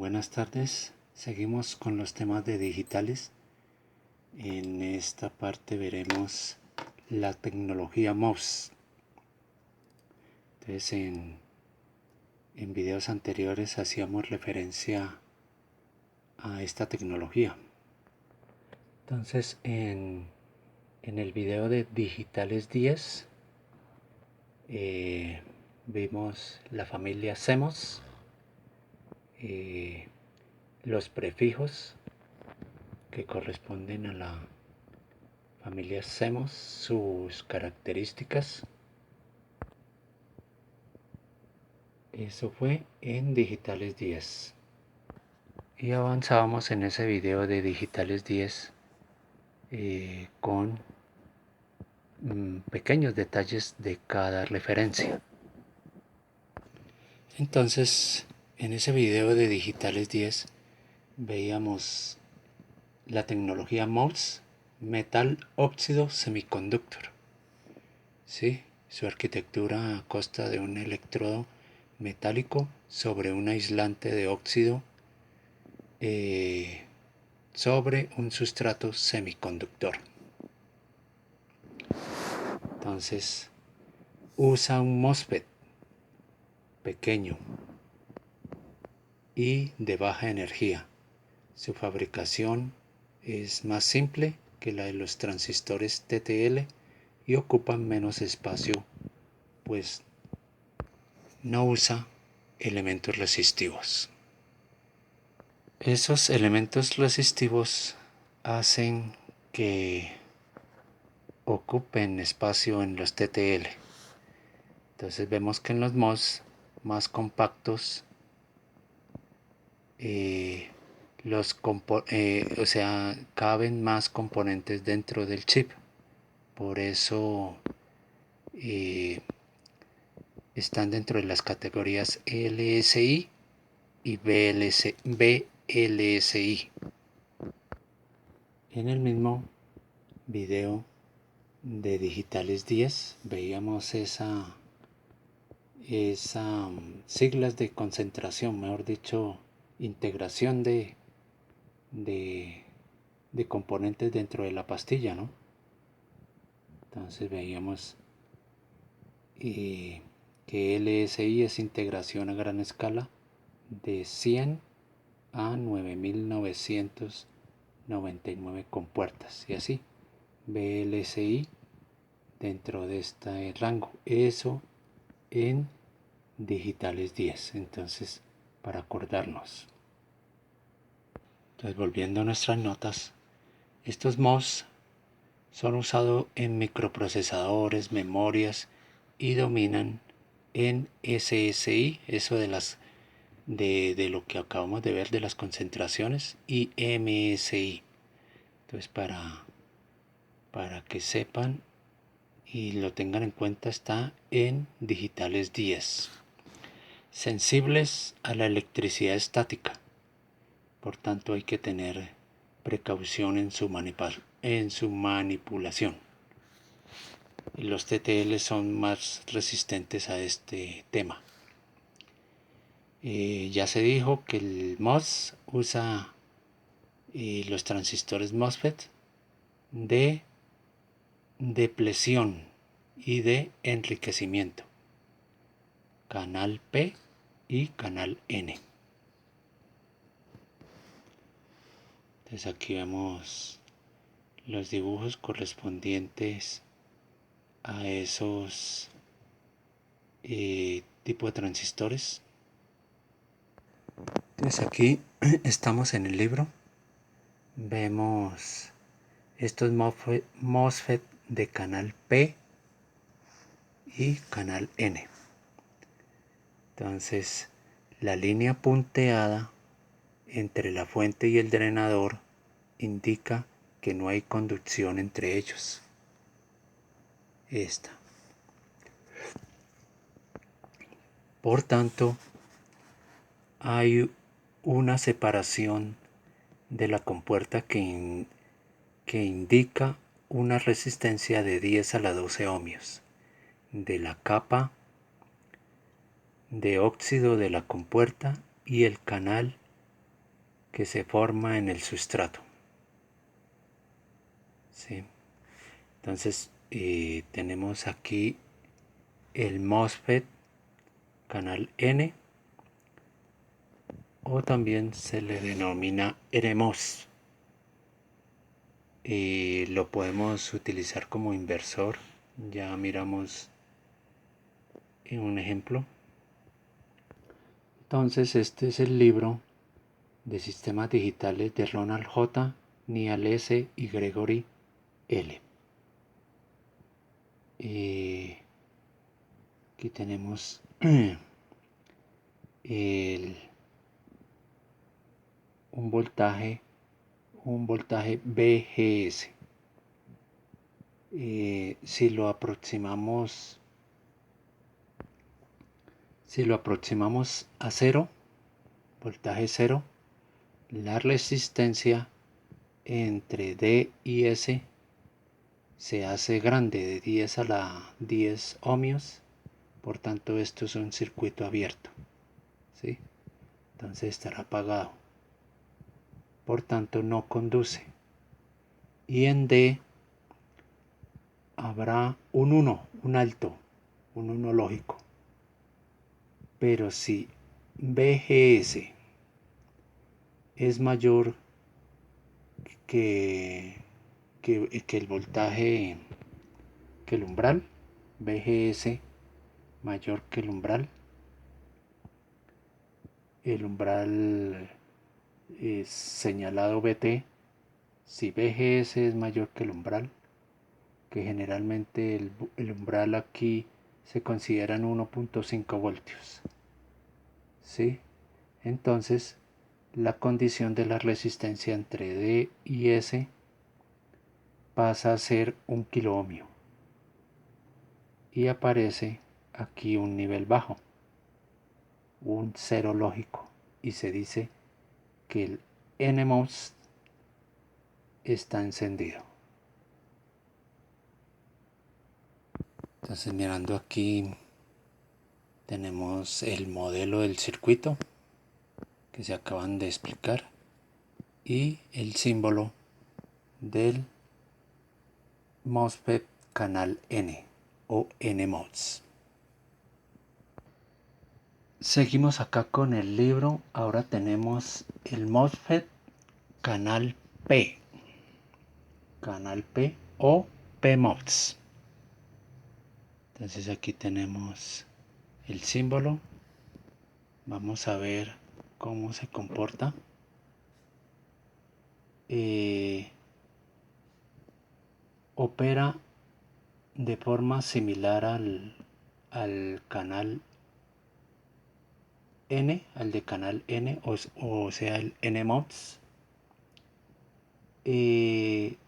Buenas tardes, seguimos con los temas de digitales. En esta parte veremos la tecnología MOS. Entonces en videos anteriores hacíamos referencia a esta tecnología. Entonces en el video de Digitales 10 vimos la familia CMOS, los prefijos que corresponden a la familia CMOS, sus características. Eso fue en Digitales 10. Y avanzábamos en ese video de Digitales 10 con pequeños detalles de cada referencia. Entonces, en ese video de Digitales 10 veíamos la tecnología MOS, Metal Óxido Semiconductor. ¿Sí? Su arquitectura a costa de un electrodo metálico sobre un aislante de óxido sobre un sustrato semiconductor. Entonces usa un MOSFET pequeño y de baja energía. Su fabricación es más simple que la de los transistores TTL y ocupan menos espacio, pues no usa elementos resistivos. Esos elementos resistivos hacen que ocupen espacio en los TTL. Entonces vemos que en los MOS más compactos caben más componentes dentro del chip. Por eso están dentro de las categorías LSI y BLSI. En el mismo video de Digitales 10 veíamos esas siglas de concentración, mejor dicho, integración de componentes dentro de la pastilla, ¿no? Entonces veíamos que LSI es integración a gran escala de 100 a 9999 compuertas y así BLSI dentro de este rango. Eso en Digitales 10. Entonces, para acordarnos. Entonces, volviendo a nuestras notas, estos MOS son usados en microprocesadores, memorias y dominan en SSI, eso de lo que acabamos de ver de las concentraciones, y MSI. Entonces, para que sepan y lo tengan en cuenta, está en Digitales 10. Sensibles a la electricidad estática, por tanto hay que tener precaución en su manipulación. Y los TTL son más resistentes a este tema. Ya se dijo que el MOS usa los transistores MOSFET de depleción y de enriquecimiento, canal P y canal N. Entonces aquí vemos los dibujos correspondientes a esos tipos de transistores. Entonces aquí estamos en el libro, vemos estos MOSFET de canal P y canal N. Entonces la línea punteada entre la fuente y el drenador indica que no hay conducción entre ellos. Esta. Por tanto, hay una separación de la compuerta que indica una resistencia de 10 a la 12 ohmios de la capa de óxido de la compuerta y el canal que se forma en el sustrato. ¿Sí? Entonces tenemos aquí el MOSFET canal N, o también se le denomina NMOS. Lo podemos utilizar como inversor. Ya miramos un ejemplo. Entonces este es el libro de sistemas digitales de Ronald J. Niall S. y Gregory L. Aquí tenemos un voltaje VGS. Si lo aproximamos a cero, voltaje cero, la resistencia entre D y S se hace grande, de 10 a la 10 ohmios. Por tanto, esto es un circuito abierto, ¿sí? Entonces estará apagado, por tanto no conduce. Y en D habrá un 1, un alto, un 1 lógico. Pero si VGS es mayor que el voltaje, que el umbral, VGS mayor que el umbral es señalado BT. Si VGS es mayor que el umbral, que generalmente el umbral aquí se considera en 1.5 voltios, ¿sí? Entonces la condición de la resistencia entre D y S pasa a ser 1 kilo ohmio y aparece aquí un nivel bajo, un cero lógico, y se dice que el NMOS está encendido. Entonces, mirando aquí tenemos el modelo del circuito que se acaban de explicar y el símbolo del MOSFET canal N o NMOS. Seguimos acá con el libro. Ahora tenemos el MOSFET canal P o PMOS. Entonces aquí tenemos el símbolo. Vamos a ver cómo se comporta. Opera de forma similar al canal N, al de canal N, o sea el NMOS.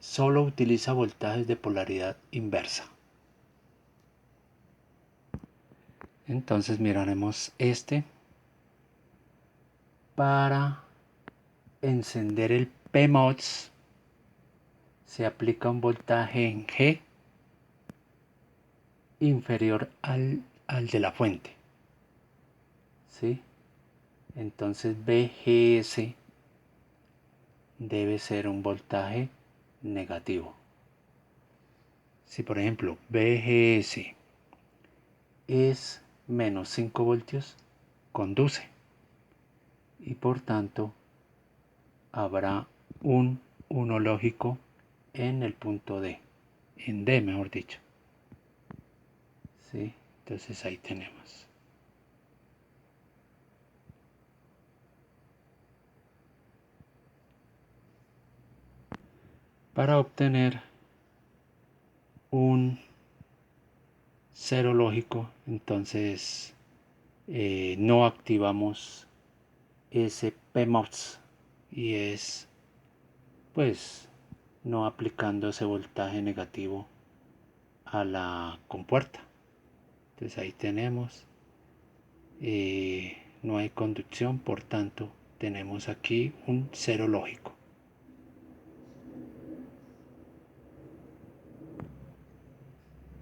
Solo utiliza voltajes de polaridad inversa. Entonces miraremos este. Para encender el PMOS se aplica un voltaje en G inferior al de la fuente, ¿sí? Entonces VGS debe ser un voltaje negativo. Si por ejemplo VGS es menos 5 voltios, conduce, y por tanto habrá un 1 lógico en el punto D, en D mejor dicho, ¿sí? Entonces ahí tenemos. Para obtener un cero lógico, entonces no activamos ese PMOS, y es pues no aplicando ese voltaje negativo a la compuerta. Entonces ahí tenemos, no hay conducción, por tanto tenemos aquí un cero lógico.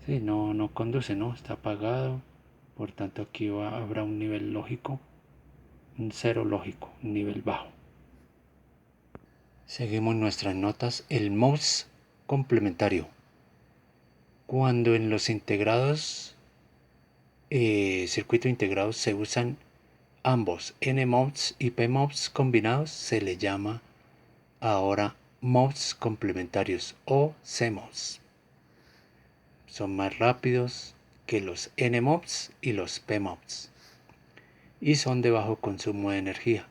Sí, no conduce, no, está apagado, por tanto aquí habrá un nivel lógico, un cero lógico, un nivel bajo. Seguimos nuestras notas. El MOS complementario. Cuando en los integrados, circuito integrados, se usan ambos NMOS y PMOS combinados, se le llama ahora MOS complementarios o CMOS. Son más rápidos que los NMOS y los PMOS y son de bajo consumo de energía.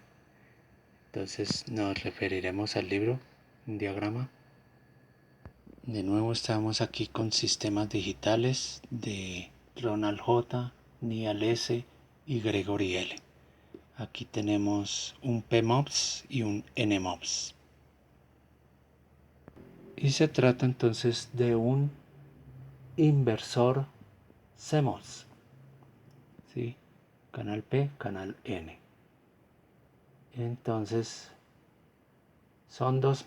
Entonces nos referiremos al libro, un diagrama. De nuevo estamos aquí con sistemas digitales de Ronald J., Neal S. y Gregory L. Aquí tenemos un PMOS y un NMOS. Y se trata entonces de un inversor CMOS. ¿Sí? Canal P, canal N. Entonces son dos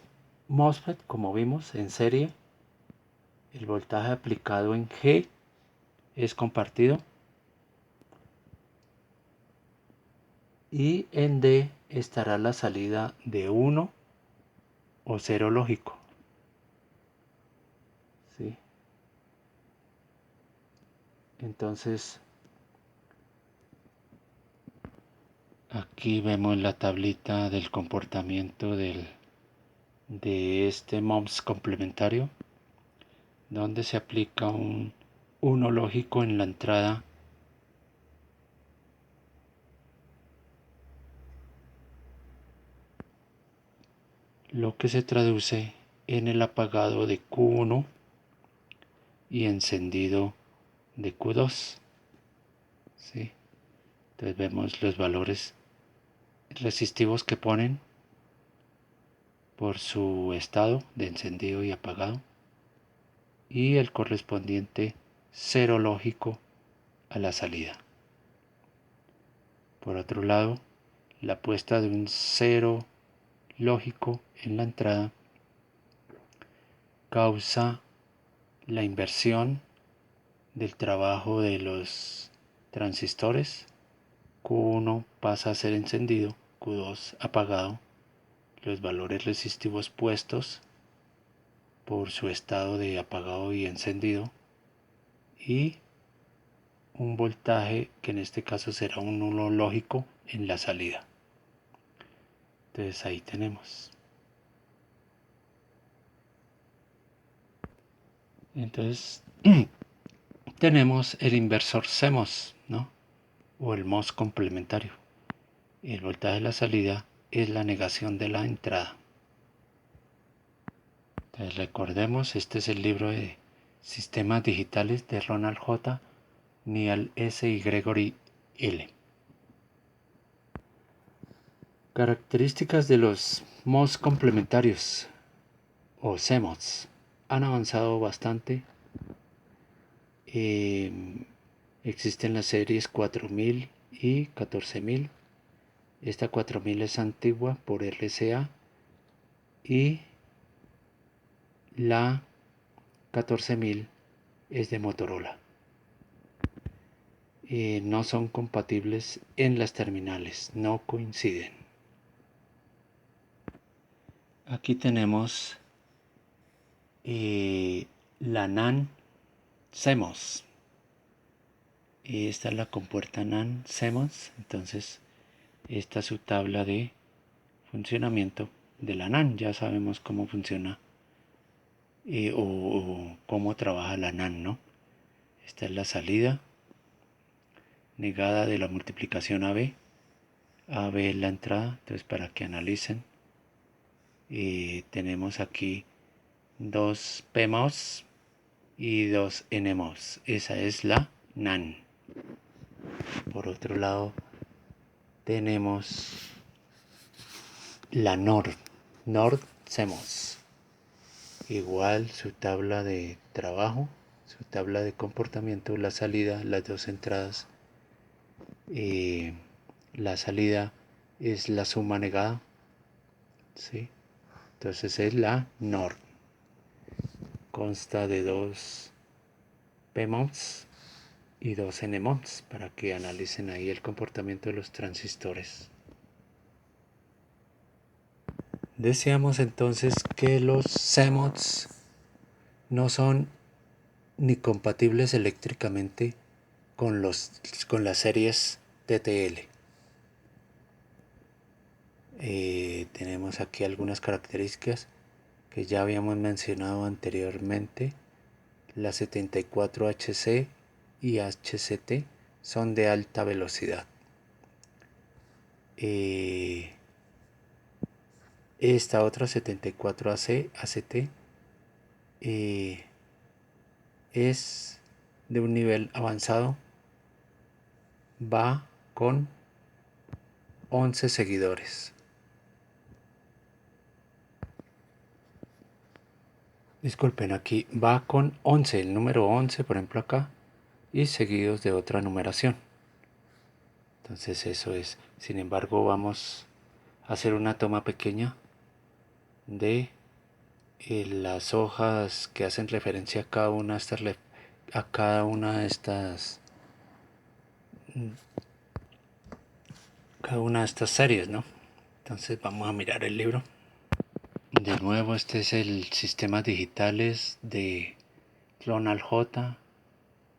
MOSFET, como vimos, en serie. El voltaje aplicado en G es compartido y en D estará la salida de 1 o 0 lógico. ¿Sí? Entonces aquí vemos la tablita del comportamiento de este MOS complementario, donde se aplica un 1 lógico en la entrada lo que se traduce en el apagado de Q1 y encendido de Q2. ¿Sí? Entonces vemos los valores resistivos que ponen por su estado de encendido y apagado y el correspondiente cero lógico a la salida. Por otro lado, la puesta de un cero lógico en la entrada causa la inversión del trabajo de los transistores. Q1 pasa a ser encendido, Q2 apagado. Los valores resistivos puestos por su estado de apagado y encendido y un voltaje que en este caso será un 1 lógico en la salida. Entonces ahí tenemos. Entonces tenemos el inversor CMOS, ¿no? O el MOS complementario. El voltaje de la salida es la negación de la entrada. Entonces recordemos, este es el libro de Sistemas Digitales de Ronald J., Neal S. y Gregory L. Características de los MOS complementarios o CMOS han avanzado bastante. Existen las series 4000 y 14000. Esta 4000 es antigua por RCA y la 14000 es de Motorola. No son compatibles en las terminales, no coinciden. Aquí tenemos la NAN CMOS. Esta es la compuerta NAN CMOS. Entonces esta es su tabla de funcionamiento de la NAN. Ya sabemos cómo funciona o cómo trabaja la NAN, ¿no? Esta es la salida negada de la multiplicación AB. AB es la entrada. Entonces para que analicen, tenemos aquí dos PMOS y dos NMOS. Esa es la NAN. Por otro lado tenemos la NOR CMOS. Igual su tabla de trabajo, su tabla de comportamiento, la salida, las dos entradas. La salida es la suma negada, ¿sí? Entonces es la NOR. Consta de dos PMOS y dos NMOS para que analicen ahí el comportamiento de los transistores. Decíamos entonces que los CMOS no son ni compatibles eléctricamente con las series TTL. Tenemos aquí algunas características que ya habíamos mencionado anteriormente. La 74HC y HCT son de alta velocidad. Esta otra 74AC, ACT, es de un nivel avanzado, va con 11 seguidores. Disculpen, aquí va con 11, el número 11 por ejemplo acá, y seguidos de otra numeración. Entonces eso es. Sin embargo, vamos a hacer una toma pequeña de las hojas que hacen referencia a cada una de estas series, ¿no? Entonces vamos a mirar el libro. De nuevo, este es el Sistemas Digitales de Ronald J.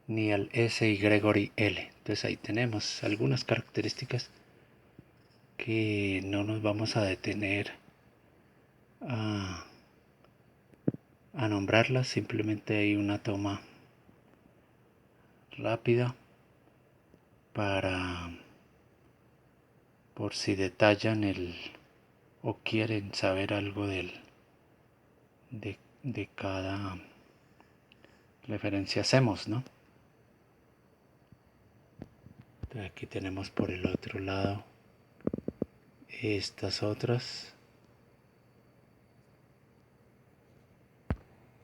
Neal S. y Gregory L. Entonces ahí tenemos algunas características que no nos vamos a detener a, a nombrarlas, simplemente hay una toma rápida para, por si detallan o quieren saber algo de cada referencia hacemos, ¿no? Entonces aquí tenemos por el otro lado estas otras.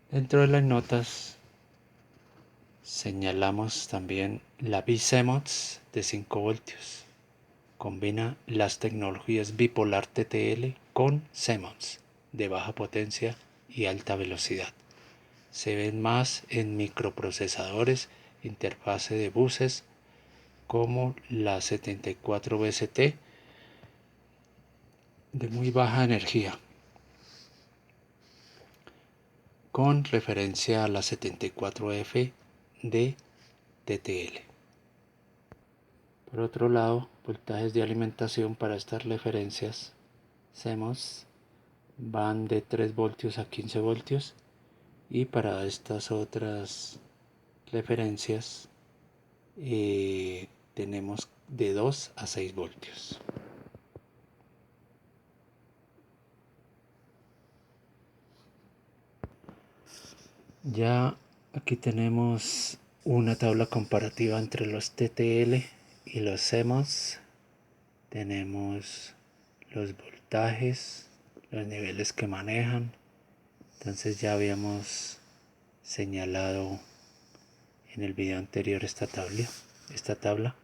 Dentro de las notas señalamos también la BCMOS de 5 voltios. Combina las tecnologías bipolar TTL con CMOS de baja potencia y alta velocidad. Se ven más en microprocesadores, interfase de buses como la 74BCT de muy baja energía, con referencia a la 74F de TTL. Por otro lado, voltajes de alimentación para estas referencias CMOS van de 3 voltios a 15 voltios y para estas otras referencias tenemos de 2 a 6 voltios. Ya aquí tenemos una tabla comparativa entre los TTL y los CMOS. Tenemos los voltajes, los niveles que manejan. Entonces ya habíamos señalado en el video anterior esta tabla.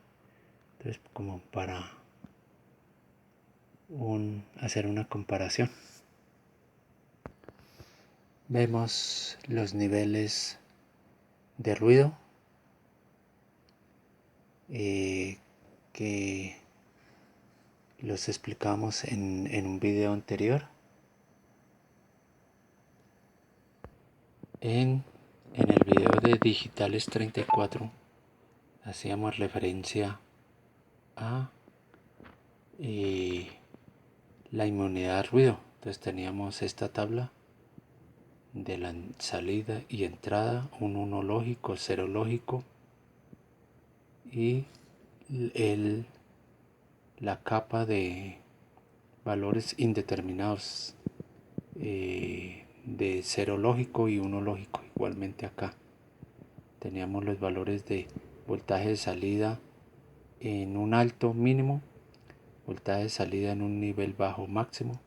Entonces como para hacer una comparación. Vemos los niveles de ruido que los explicamos en un video anterior. En el video de Digitales 34 hacíamos referencia a la inmunidad al ruido. Entonces teníamos esta tabla de la salida y entrada, un 1 lógico, 0 lógico y la capa de valores indeterminados de 0 lógico y 1 lógico. Igualmente acá teníamos los valores de voltaje de salida en un alto mínimo, voltaje de salida en un nivel bajo máximo.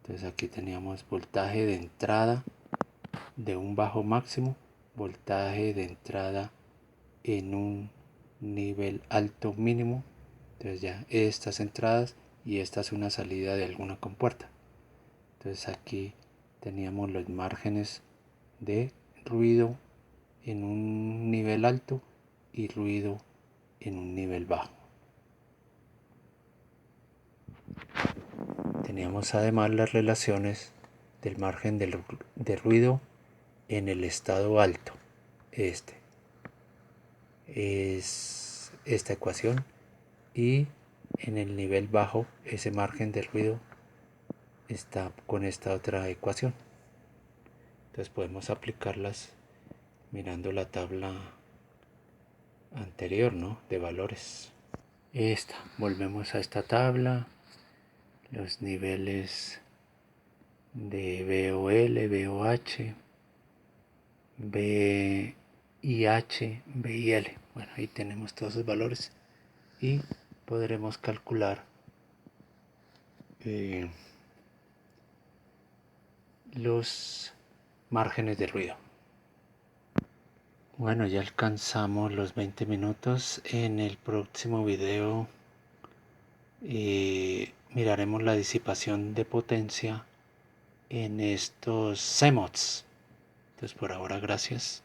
Entonces aquí teníamos voltaje de entrada de un bajo máximo, voltaje de entrada en un nivel alto mínimo. Entonces ya estas entradas y esta es una salida de alguna compuerta. Entonces aquí teníamos los márgenes de ruido en un nivel alto y ruido en un nivel bajo. Teníamos además las relaciones del margen de ruido en el estado alto. Este es esta ecuación, y en el nivel bajo ese margen de ruido está con esta otra ecuación. Entonces podemos aplicarlas mirando la tabla anterior, ¿no?, de valores. Volvemos a esta tabla, los niveles de VOL, VOH, VIH, VIL. Bueno, ahí tenemos todos esos valores y podremos calcular los márgenes de ruido. Bueno, ya alcanzamos los 20 minutos. En el próximo video miraremos la disipación de potencia en estos CMOS. Entonces por ahora, gracias.